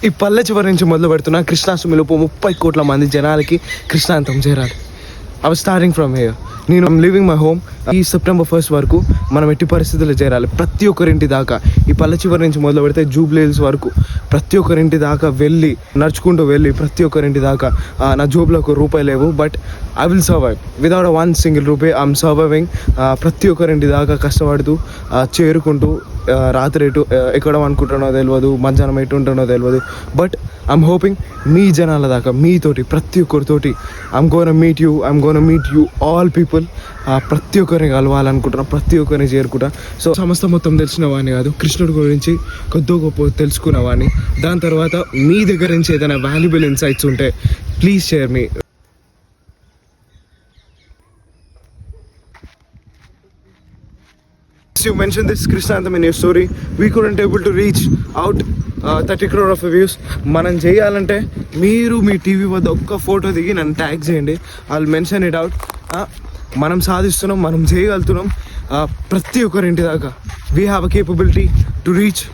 ఈ పల్లె చివరి నుంచి మొదలు పెడుతున్నా కృష్ణాష్టమిలోపు 30 కోట్ల మంది జనాలకి కృష్ణాంతం చేరాలి. I was starting from here. నేను లివింగ్ మై హోమ్. ఈ సెప్టెంబర్ 1 వరకు మనం ఎట్టి పరిస్థితుల్లో చేరాలి. ప్రతి ఒక్కరింటి దాకా ఈ పల్లె చివరి నుంచి మొదలు పెడితే జూబ్లీ హిల్స్ వరకు ప్రతి ఒక్కరింటి దాకా వెళ్ళి నడుచుకుంటూ వెళ్ళి ప్రతి ఒక్కరింటి దాకా నా జోబులో ₹1 లేవు, but I will survive without ₹1 I'm surviving. ప్రతి ఒక్కరింటి దాకా కష్టపడుతూ చేరుకుంటూ రాత్రి ఎక్కడ అనుకుంటానో తెలియదు, మధ్యాహ్నం ఎటు ఉంటానో తెలియదు, బట్ ఐఎమ్ హోపింగ్ మీ జనాల దాకా మీతోటి ప్రతి ఒక్కరితోటి I'm gonna meet you all people. ప్రతి ఒక్కరిని కలవాలనుకుంటున్నా, ప్రతి ఒక్కరిని చేరుకుంటా. సో సంస్థ మొత్తం తెలిసిన వాడిని కాదు, కృష్ణుడి గురించి కొద్దో గొప్ప తెలుసుకున్న వాడిని. దాని తర్వాత మీ దగ్గర నుంచి ఏదైనా వాల్యుబుల్ ఇన్సైట్స్ ఉంటే please share me. You mentioned this Krishnantham in your story. We couldn't able to reach out 30 crore of views. మనం చేయాలంటే మీరు మీ టీవీ వద్ద ఒక్క ఫోటో దిగి నన్ను ట్యాగ్ చేయండి. I will mention it out. మనం సాధిస్తున్నాం, మనం చేయగలుగుతున్నాం. ప్రతి ఒక్కరింటి దాకా we have a capability to reach.